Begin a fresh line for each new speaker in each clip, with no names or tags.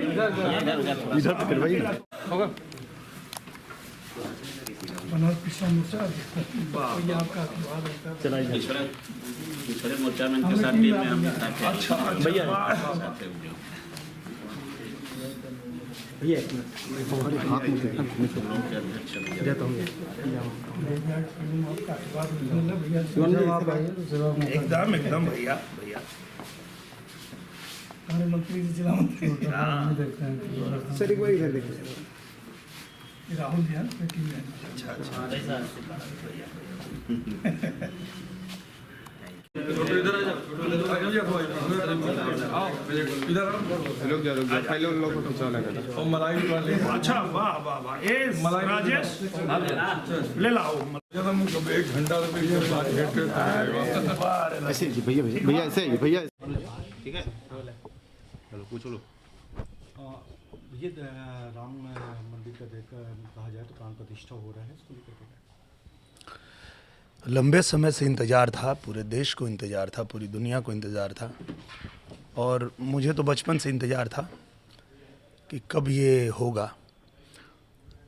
इधर पकड़ भाई होगा। चला
दूसरे मोर्चा में इनके साथ टीम में हम साथ हैं।
अच्छा भैया भैया एक मिनट हमारे हाथ में देखना जाता हूँ एकदम एकदम भैया भैया
हमारे मंत्री जी जिला मंत्री सर एक बार इधर देखिए राहुल जी टीम में।
अच्छा
इधर रुक जा पहले उन लोगों को खिंचा लगा और मलाई वाले।
अच्छा वाह वाह वाह ए राजेश ले लाओ
ज्यादा मुझे 1 घंटा से पीछे बात करते
ऐसे जी भैया भैया ऐसे ही भैया
ठीक है चलो पूछ लो।
ये राम मंदिर का देखकर कहा जाए तो प्राण प्रतिष्ठा हो रहा है, इसको लेकर
लंबे समय से इंतज़ार था, पूरे देश को इंतज़ार था, पूरी दुनिया को इंतज़ार था और मुझे तो बचपन से इंतज़ार था कि कब ये होगा।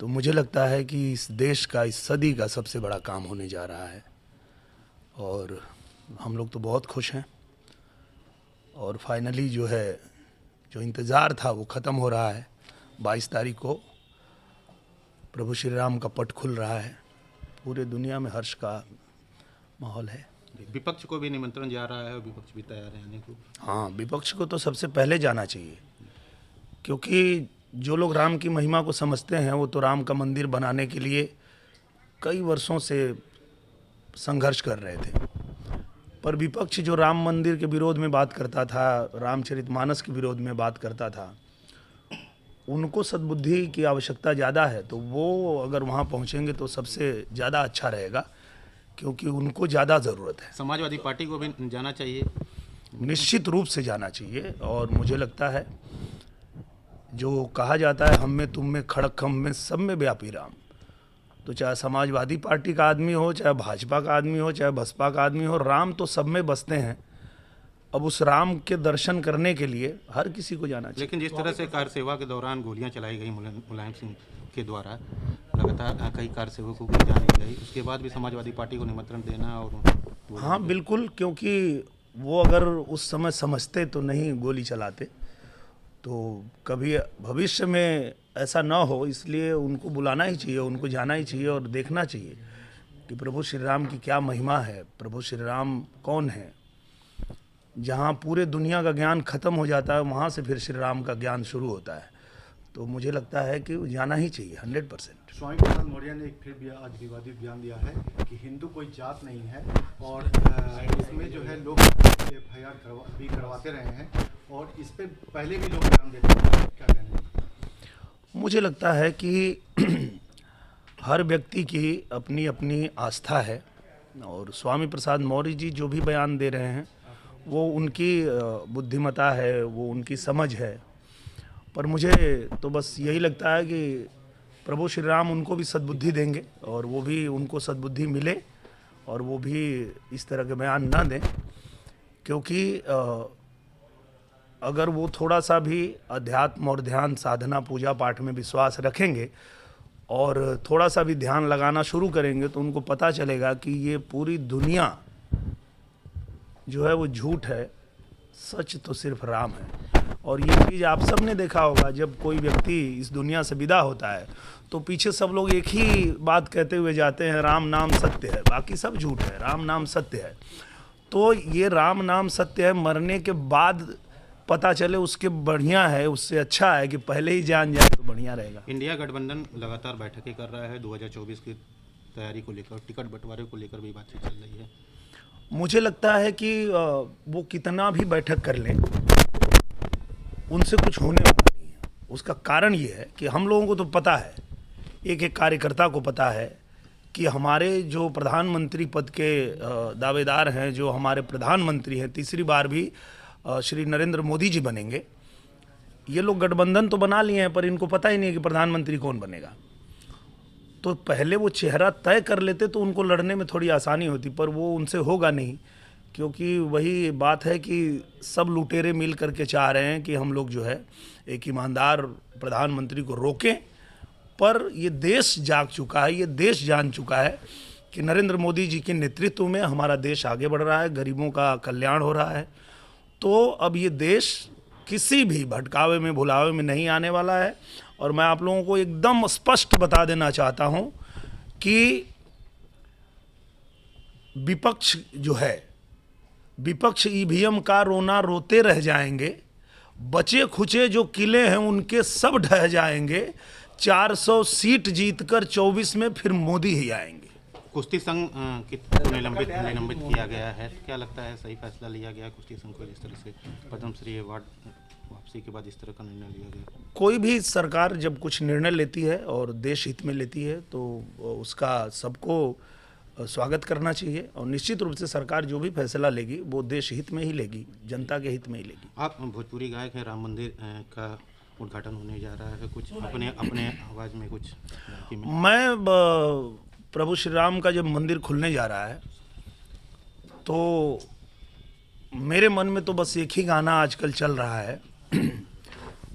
तो मुझे लगता है कि इस देश का, इस सदी का सबसे बड़ा काम होने जा रहा है और हम लोग तो बहुत खुश हैं और फाइनली जो है, जो इंतज़ार था वो ख़त्म हो रहा है। 22 तारीख को प्रभु श्री राम का पट खुल रहा है, पूरे दुनिया में हर्ष का माहौल है।
विपक्ष को भी निमंत्रण जा रहा है और विपक्ष भी तैयार है आने को।
हाँ, विपक्ष को तो सबसे पहले जाना चाहिए क्योंकि जो लोग राम की महिमा को समझते हैं वो तो राम का मंदिर बनाने के लिए कई वर्षों से संघर्ष कर रहे थे, पर विपक्ष जो राम मंदिर के विरोध में बात करता था, रामचरितमानस के विरोध में बात करता था, उनको सद्बुद्धि की आवश्यकता ज़्यादा है। तो वो अगर वहाँ पहुँचेंगे तो सबसे ज़्यादा अच्छा रहेगा क्योंकि उनको ज़्यादा ज़रूरत है।
समाजवादी पार्टी को भी जाना चाहिए,
निश्चित रूप से जाना चाहिए और मुझे लगता है जो कहा जाता है हम में तुम में खड़क हम में सब में व्यापी राम, तो चाहे समाजवादी पार्टी का आदमी हो, चाहे भाजपा का आदमी हो, चाहे बसपा का आदमी हो, राम तो सब में बसते हैं। अब उस राम के दर्शन करने के लिए हर किसी को जाना चाहिए।
लेकिन जिस तरह से कार सेवा के दौरान गोलियां चलाई गई मुलायम सिंह के द्वारा, लगातार कई कार सेवकों को जानी गई, उसके बाद भी समाजवादी पार्टी को निमंत्रण देना और
हाँ बिल्कुल, क्योंकि वो अगर उस समय समझते तो नहीं गोली चलाते, तो कभी भविष्य में ऐसा ना हो, इसलिए उनको बुलाना ही चाहिए, उनको जाना ही चाहिए और देखना चाहिए कि प्रभु श्री राम की क्या महिमा है, प्रभु श्री राम कौन है। जहाँ पूरे दुनिया का ज्ञान खत्म हो जाता है वहाँ से फिर श्री राम का ज्ञान शुरू होता है, तो मुझे लगता है कि जाना ही चाहिए 100%।
स्वामी प्रसाद मौर्य ने एक फिर भी आज विवादित बयान दिया है कि हिंदू कोई जात नहीं है और इसमें जो है लोग FIR भी करवाते रहे हैं और इस पर पहले भी लोग बयान देते हैं, क्या कहना है?
मुझे लगता है कि हर व्यक्ति की अपनी अपनी आस्था है और स्वामी प्रसाद मौर्य जी जो भी बयान दे रहे हैं वो उनकी बुद्धिमता है, वो उनकी समझ है, पर मुझे तो बस यही लगता है कि प्रभु श्री राम उनको भी सद्बुद्धि देंगे और वो भी, उनको सद्बुद्धि मिले और वो भी इस तरह के बयान ना दें, क्योंकि अगर वो थोड़ा सा भी अध्यात्म और ध्यान साधना पूजा पाठ में विश्वास रखेंगे और थोड़ा सा भी ध्यान लगाना शुरू करेंगे तो उनको पता चलेगा कि ये पूरी दुनिया जो है वो झूठ है, सच तो सिर्फ राम है। और ये चीज़ आप सब ने देखा होगा, जब कोई व्यक्ति इस दुनिया से विदा होता है तो पीछे सब लोग एक ही बात कहते हुए जाते हैं, राम नाम सत्य है, बाकी सब झूठ है, राम नाम सत्य है। तो ये राम नाम सत्य है, मरने के बाद पता चले उसके बढ़िया है, उससे अच्छा है कि पहले ही जान जाए तो बढ़िया रहेगा।
इंडिया गठबंधन लगातार बैठकें कर रहा है, 2024 की तैयारी को लेकर, टिकट बंटवारे को लेकर भी बातचीत चल रही है।
मुझे लगता है कि वो कितना भी बैठक कर लें उनसे कुछ होने वाला नहीं है। उसका कारण ये है कि हम लोगों को तो पता है, एक एक कार्यकर्ता को पता है कि हमारे जो प्रधानमंत्री पद के दावेदार हैं, जो हमारे प्रधानमंत्री हैं, तीसरी बार भी श्री नरेंद्र मोदी जी बनेंगे। ये लोग गठबंधन तो बना लिए हैं पर इनको पता ही नहीं है कि प्रधानमंत्री कौन बनेगा। तो पहले वो चेहरा तय कर लेते तो उनको लड़ने में थोड़ी आसानी होती, पर वो उनसे होगा नहीं क्योंकि वही बात है कि सब लुटेरे मिल करके चाह रहे हैं कि हम लोग जो है एक ईमानदार प्रधानमंत्री को रोकें, पर ये देश जाग चुका है, ये देश जान चुका है कि नरेंद्र मोदी जी के नेतृत्व में हमारा देश आगे बढ़ रहा है, गरीबों का कल्याण हो रहा है। तो अब ये देश किसी भी भटकावे में भुलावे में नहीं आने वाला है। और मैं आप लोगों को एकदम स्पष्ट बता देना चाहता हूं कि विपक्ष जो है, विपक्ष ईवीएम का रोना रोते रह जाएंगे, बचे खुचे जो किले हैं उनके सब ढह जाएंगे, 400 सीट जीतकर 24 में फिर मोदी ही आएंगे।
कुश्ती संघ निलंबित किया गया है, क्या लगता है सही फैसला लिया गया कुश्ती संघ को, जिस तरह से पद्मश्री अवार्ड वापसी के बाद इस तरह का निर्णय लिया गया?
कोई भी सरकार जब कुछ निर्णय लेती है और देश हित में लेती है तो उसका सबको स्वागत करना चाहिए, और निश्चित रूप से सरकार जो भी फैसला लेगी वो देश हित में ही लेगी, जनता के हित में ही लेगी।
आप भोजपुरी गायक हैं, राम मंदिर का उद्घाटन होने जा रहा है, कुछ अपने आवाज़ में कुछ?
मैं प्रभु श्री राम का जब मंदिर खुलने जा रहा है तो मेरे मन में तो बस एक ही गाना आजकल चल रहा है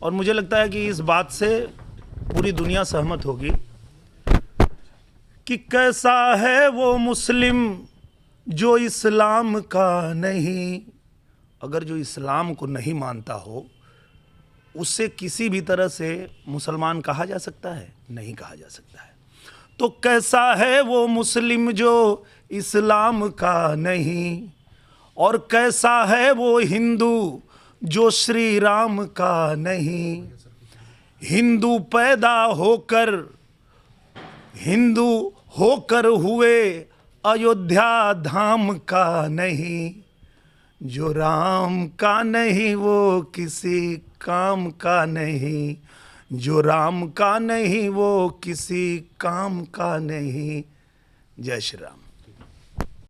और मुझे लगता है कि इस बात से पूरी दुनिया सहमत होगी कि कैसा है वो मुस्लिम जो इस्लाम का नहीं। अगर जो इस्लाम को नहीं मानता हो उससे किसी भी तरह से मुसलमान कहा जा सकता है? नहीं कहा जा सकता है। तो कैसा है वो मुस्लिम जो इस्लाम का नहीं, और कैसा है वो हिंदू जो श्री राम का नहीं। हिंदू पैदा होकर हुए अयोध्या धाम का नहीं। जो राम का नहीं वो किसी काम का नहीं। जो राम का नहीं वो किसी काम का नहीं। जय श्री राम।